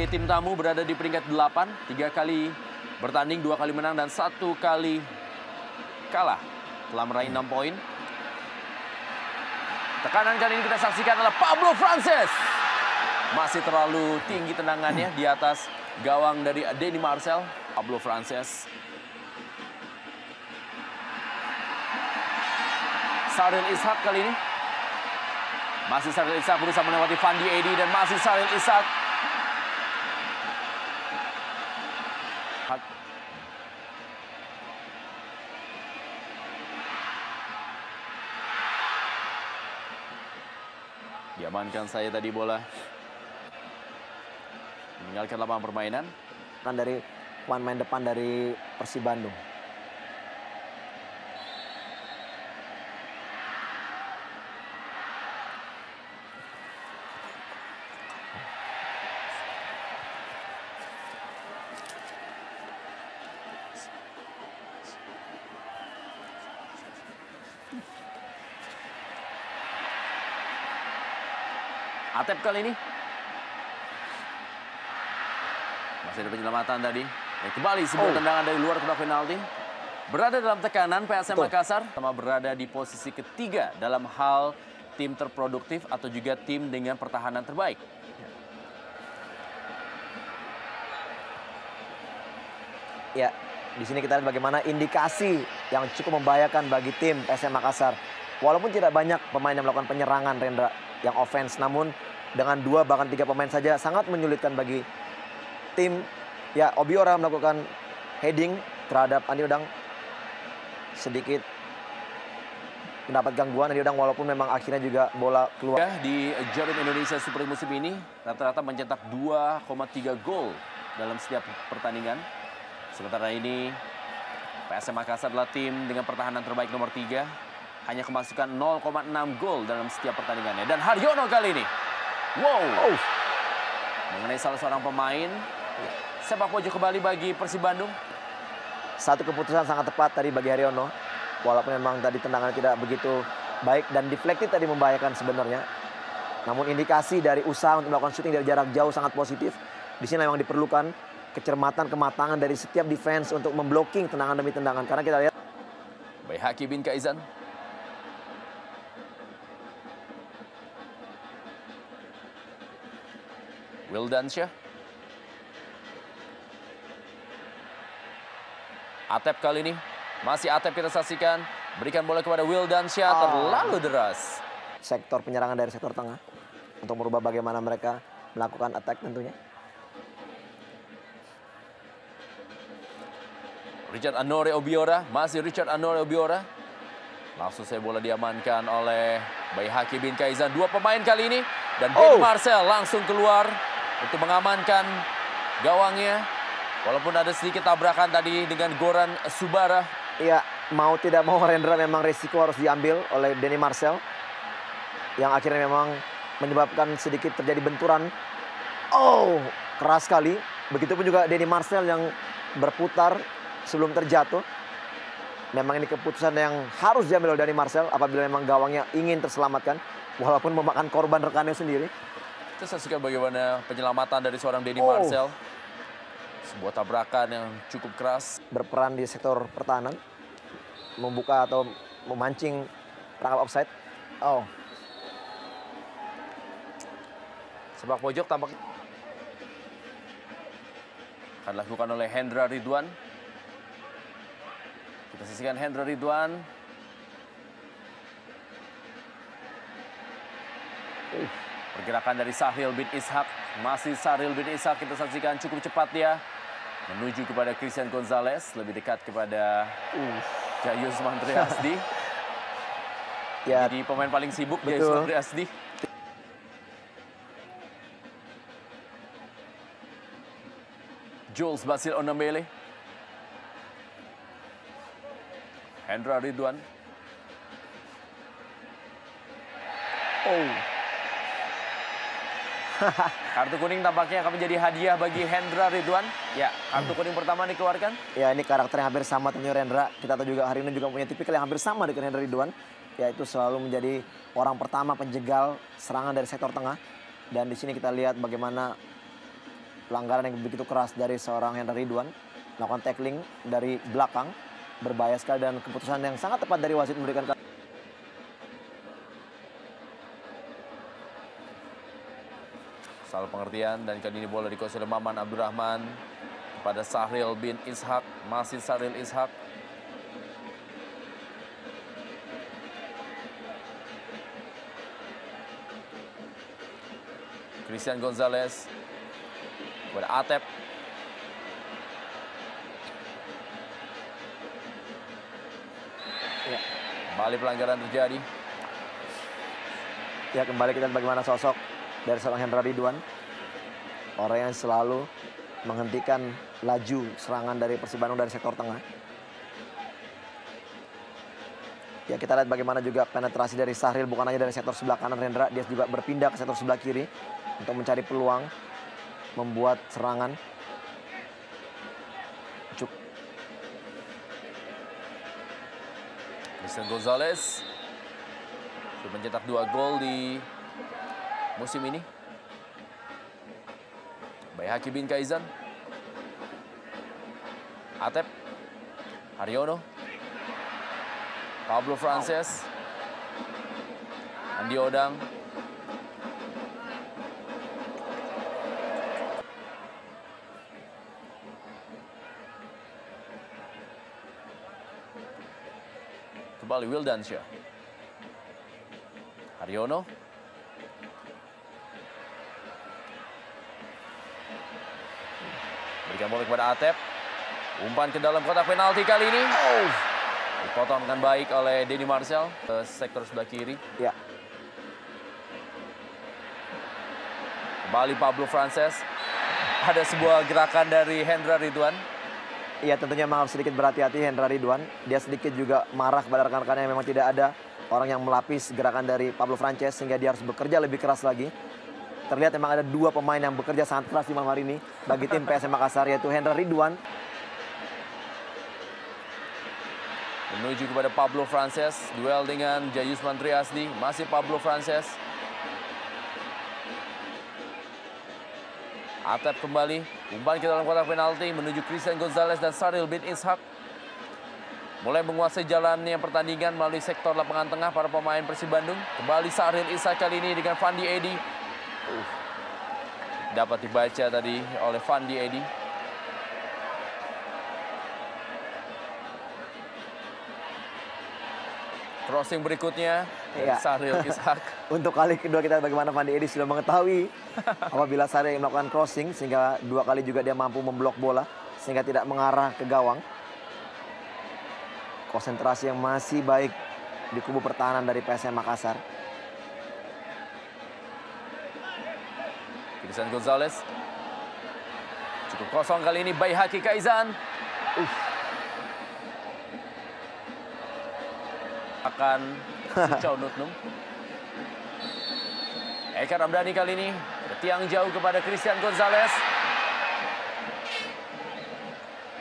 tim tamu berada di peringkat 8, 3 kali bertanding, 2 kali menang dan 1 kali kalah. Telah meraih 6 poin. Tekanan kali ini kita saksikan adalah Pablo Frances. Masih terlalu tinggi tendangannya di atas gawang dari Denny Marcel. Pablo Frances. Saril Ishak kali ini. Masih Saril Ishak berusaha melewati Fandi Edi dan masih Saril Ishak. Diamankan saya tadi bola. Meninggalkan lapangan permainan. Kan dari pemain main depan dari Persib Bandung. Atep kali ini. Masih ada penyelamatan tadi. Dan kembali sebuah tendangan dari luar kotak penalti. Berada dalam tekanan PSM Makassar. Sama berada di posisi ketiga dalam hal tim terproduktif atau juga tim dengan pertahanan terbaik. Ya, di sini kita lihat bagaimana indikasi yang cukup membahayakan bagi tim PSM Makassar. Walaupun tidak banyak pemain yang melakukan penyerangan, Rendra, yang offense, namun dengan 2 bahkan 3 pemain saja sangat menyulitkan bagi tim. Ya, Obiora melakukan heading terhadap Andi Udang, sedikit mendapat gangguan Andi Udang walaupun memang akhirnya juga bola keluar. Di Jarum Indonesia Super League musim ini rata-rata mencetak 2,3 gol dalam setiap pertandingan. Sementara ini PSM Makassar adalah tim dengan pertahanan terbaik nomor 3. Hanya kemasukan 0,6 gol dalam setiap pertandingannya. Dan Haryono kali ini. Wow. Mengenai salah seorang pemain. Sepak pojok kembali bagi Persib Bandung. Satu keputusan sangat tepat tadi bagi Haryono. Walaupun memang tadi tendangan tidak begitu baik dan deflected tadi membahayakan sebenarnya. Namun indikasi dari usaha untuk melakukan shooting dari jarak jauh sangat positif. Di sini memang diperlukan kecermatan, kematangan dari setiap defense untuk memblocking tendangan demi tendangan. Karena kita lihat Baihaqi bin Kaizan. Wildansyah. Atep kali ini. Masih Atep kita saksikan. Berikan bola kepada Wildansyah. Terlalu deras. Sektor penyerangan dari sektor tengah. Untuk merubah bagaimana mereka melakukan attack tentunya. Richard Anore Obiora. Masih Richard Anore Obiora. Langsung saya bola diamankan oleh Baihaqi bin Kaizan. 2 pemain kali ini. Dan Denny Marcel langsung keluar untuk mengamankan gawangnya. Walaupun ada sedikit tabrakan tadi dengan Goran Subara. Iya, mau tidak mau Rendra memang resiko harus diambil oleh Denny Marcel. Yang akhirnya memang menyebabkan sedikit terjadi benturan. Keras sekali. Begitupun juga Denny Marcel yang berputar sebelum terjatuh. Memang ini keputusan yang harus diambil oleh Denny Marcel apabila memang gawangnya ingin terselamatkan. Walaupun memakan korban rekannya sendiri. Kita saksikan bagaimana penyelamatan dari seorang Denny Marcel. Sebuah tabrakan yang cukup keras. Berperan di sektor pertahanan. Membuka atau memancing perangkap offside. Sepak pojok tampak akan dilakukan oleh Hendra Ridwan. Kita saksikan Hendra Ridwan. Pergerakan dari Sahril bin Ishak. Masih Sahril bin Ishak kita saksikan cukup cepat dia. Menuju kepada Christian Gonzalez. Lebih dekat kepada Jayus Mantriasdi. Jadi pemain paling sibuk Jayus Mantriasdi. Jules Basil Onambele. Hendra Ridwan. Kartu kuning tampaknya akan menjadi hadiah bagi Hendra Ridwan. Ya, kartu kuning pertama dikeluarkan. Ya, ini karakter yang hampir sama tentunya Rendra. Kita tahu juga hari ini juga punya tipikal yang hampir sama dengan Hendra Ridwan. Yaitu selalu menjadi orang pertama penjegal serangan dari sektor tengah. Dan di sini kita lihat bagaimana pelanggaran yang begitu keras dari seorang Hendra Ridwan. Melakukan tackling dari belakang. Berbahaya sekali dan keputusan yang sangat tepat dari wasit memberikan. Salah pengertian dan kali ini bola dikuasai oleh Maman Abdurrahman kepada Sahril bin Ishak. Masih Sahril Ishak. Christian Gonzalez kepada Atep. Ya. Kembali pelanggaran terjadi. Ya, kembali kita lihat bagaimana sosok dari seorang Hendra Ridwan. Orang yang selalu menghentikan laju serangan dari Persib Bandung dari sektor tengah. Ya, kita lihat bagaimana juga penetrasi dari Sahril bukan hanya dari sektor sebelah kanan Rendra, dia juga berpindah ke sektor sebelah kiri untuk mencari peluang membuat serangan. Christian Gonzalez sudah mencetak 2 gol di musim ini. Baihaki bin Kaizan. Atep. Haryono. Pablo Frances. Andi Odang. Kembali Wildansyah. Haryono. Berikan bola kepada Atep. Umpan ke dalam kotak penalti kali ini. Dipotong dengan baik oleh Denny Marcel ke sektor sebelah kiri. Ya. Kembali Pablo Frances. Ada sebuah gerakan dari Hendra Ridwan. Iya, tentunya memang harus sedikit berhati-hati Hendra Ridwan. Dia sedikit juga marah kepada rekan-rekannya yang memang tidak ada orang yang melapis gerakan dari Pablo Frances sehingga dia harus bekerja lebih keras lagi. Terlihat memang ada 2 pemain yang bekerja sangat keras di malam hari ini bagi tim PSM Makassar, yaitu Hendra Ridwan. Menuju kepada Pablo Frances. Duel dengan Jayusman Triasdi. Masih Pablo Frances. Atep kembali. Umpan ke dalam kotak penalti menuju Christian Gonzalez dan Sahril bin Ishak. Mulai menguasai jalannya pertandingan melalui sektor lapangan tengah para pemain Persib Bandung. Kembali Sahril Ishak kali ini dengan Fandi Edi. Dapat dibaca tadi oleh Fandi Edi. Crossing berikutnya dari Sahril Ishak. Untuk kali kedua kita bagaimana Fandi Edi sudah mengetahui apabila Sahril melakukan crossing sehingga 2 kali juga dia mampu memblok bola sehingga tidak mengarah ke gawang. Konsentrasi yang masih baik di kubu pertahanan dari PSM Makassar. Christian Gonzalez. Cukup kosong kali ini Baihaki Kaizan. Akan Suchau Nutnum. Eka Ramdhani kali ini tiang jauh kepada Christian Gonzalez.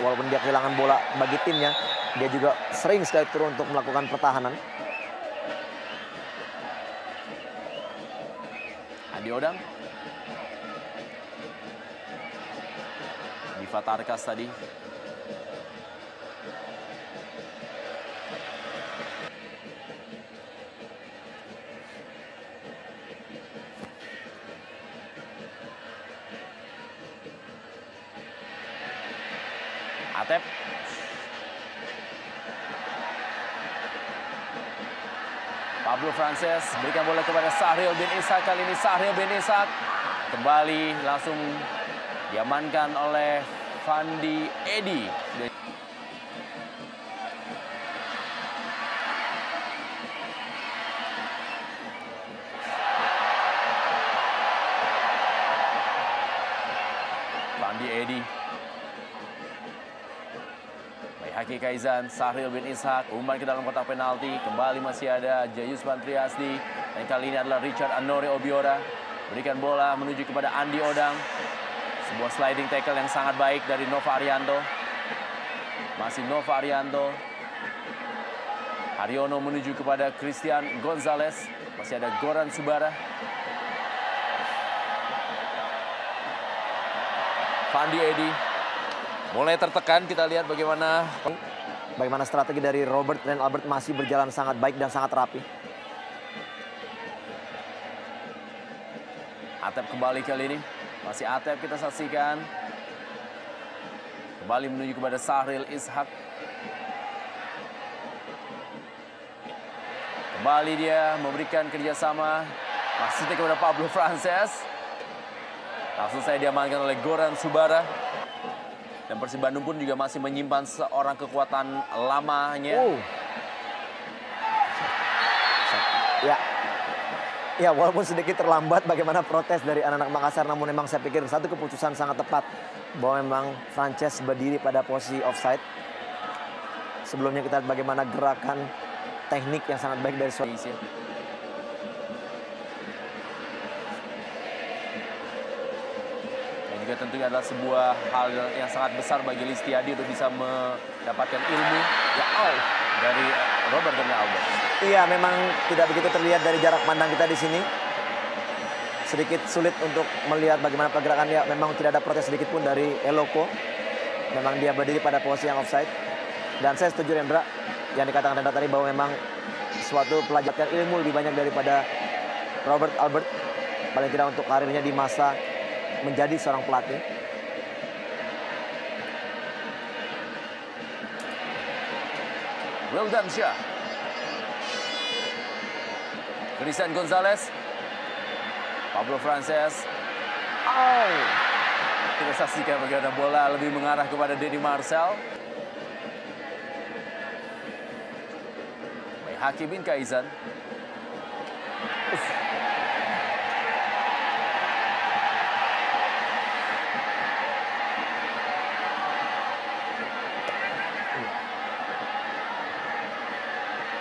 Walaupun dia kehilangan bola bagi timnya, dia juga sering sekali turun untuk melakukan pertahanan. Andi Odang. Diva Tarkas tadi. Atep. Pablo Frances berikan bola kepada Sahril bin Ishak. Kali ini Sahril bin Ishak kembali langsung diamankan oleh Fandi Edi. Fandi Edi. Baihaki Kaizan, Sahril bin Ishak, umpan ke dalam kotak penalti. Kembali masih ada Jayusman Triasdi. Dan kali ini adalah Richard Anore Obiora. Berikan bola menuju kepada Andi Odang. Sebuah sliding tackle yang sangat baik dari Nova Arianto. Masih Nova Arianto. Haryono menuju kepada Christian Gonzalez. Masih ada Goran Subara. Fandi Edi mulai tertekan. Kita lihat bagaimana strategi dari Robert dan Albert masih berjalan sangat baik dan sangat rapi. Atep kembali kali ini. Masih Atep kita saksikan. Kembali menuju kepada Sahril Ishak. Kembali dia memberikan kerjasama. Maksudnya kepada Pablo Frances. Langsung saya diamankan oleh Goran Subara. Dan Persib Bandung pun juga masih menyimpan seorang kekuatan lamanya. Ya, walaupun sedikit terlambat bagaimana protes dari anak-anak Makassar, namun memang saya pikir satu keputusan sangat tepat bahwa memang Frances berdiri pada posisi offside. Sebelumnya kita lihat bagaimana gerakan teknik yang sangat baik dari Indonesia. Dan juga tentunya adalah sebuah hal yang sangat besar bagi Listiadi untuk bisa mendapatkan ilmu dari Robert dan Albert. Iya, memang tidak begitu terlihat dari jarak pandang kita di sini. Sedikit sulit untuk melihat bagaimana pergerakan dia. Memang tidak ada protes sedikit pun dari Eloko. Memang dia berdiri pada posisi yang offside. Dan saya setuju Rendra yang dikatakan Rendra tadi bahwa memang suatu pelajaran ilmu lebih banyak daripada Robert Albert. Paling tidak untuk karirnya di masa menjadi seorang pelatih. Wildan Syah. Christian Gonzalez. Pablo Frances. Kita saksikan bagaimana bola lebih mengarah kepada Denny Marcel. Hakim bin Kaizan.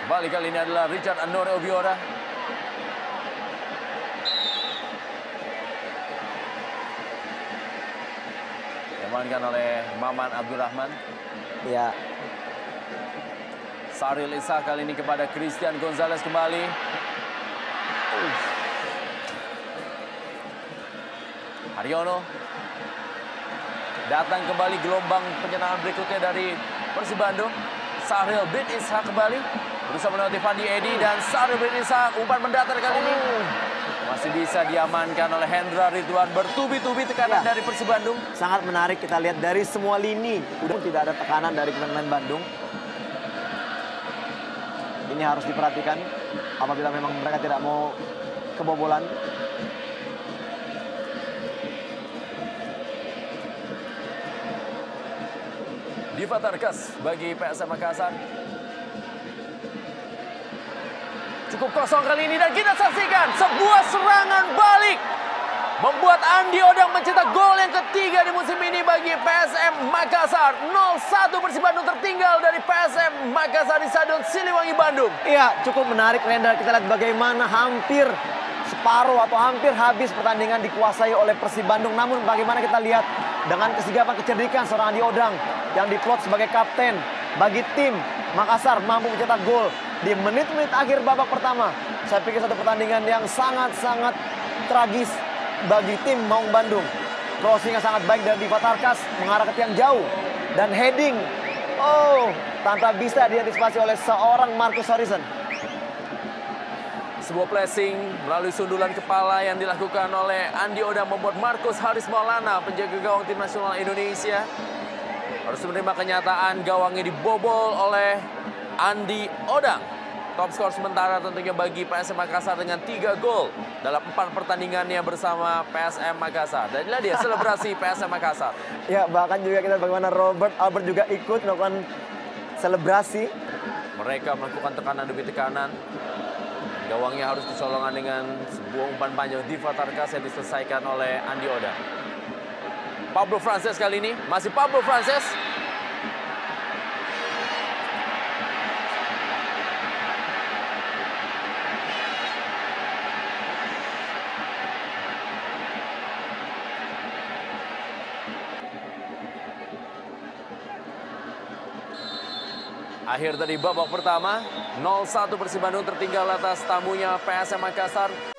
Kembali kali ini adalah Richard Anore Obiora. Diamankan oleh Maman Abdurrahman. Ya. Sahril Ishak kali ini kepada Christian Gonzalez kembali. Haryono. Datang kembali gelombang penyerangan berikutnya dari Persib Bandung. Sahril bin Ishak kembali. Berusaha melewati Fandi Edi dan Sahril bin Ishak. Umpan mendatar kali ini. Masih bisa diamankan oleh Hendra Ridwan. Bertubi-tubi tekanan dari Persib Bandung. Sangat menarik kita lihat dari semua lini. Udah tidak ada tekanan dari pemain Bandung. Ini harus diperhatikan apabila memang mereka tidak mau kebobolan. Diva Tarkas bagi PSM Makassar. Cukup kosong kali ini dan kita saksikan sebuah serangan balik. Membuat Andi Odang mencetak gol yang ketiga di musim ini bagi PSM Makassar. 0-1 Persib Bandung tertinggal dari PSM Makassar di Stadion Siliwangi Bandung. Iya, cukup menarik Rendra. Kita lihat bagaimana hampir separuh atau hampir habis pertandingan dikuasai oleh Persib Bandung. Namun bagaimana kita lihat dengan kesigapan kecerdikan seorang Andi Odang yang diplot sebagai kapten bagi tim Makassar mampu mencetak gol di menit-menit akhir babak pertama. Saya pikir satu pertandingan yang sangat-sangat tragis bagi tim Maung Bandung. Crossing yang sangat baik dari Diva Tarkas mengarah ke tiang jauh. Dan heading, tanpa bisa diantisipasi oleh seorang Marcus Harrison. Sebuah pressing melalui sundulan kepala yang dilakukan oleh Andi Odang membuat Marcus Haris Maulana, penjaga gawang tim nasional Indonesia, harus menerima kenyataan gawangnya dibobol oleh Andi Odang. Top skor sementara tentunya bagi PSM Makassar dengan 3 gol dalam 4 pertandingannya bersama PSM Makassar. Dan inilah dia selebrasi PSM Makassar. Ya, bahkan juga kita bagaimana Robert Albert juga ikut melakukan selebrasi. Mereka melakukan tekanan demi tekanan. Gawangnya harus dicolongan dengan sebuah umpan panjang Diva Tarkas yang diselesaikan oleh Andi Odang. Pablo Frances kali ini, masih Pablo Frances. Akhir tadi babak pertama, 0-1 Persib Bandung tertinggal atas tamunya PSM Makassar.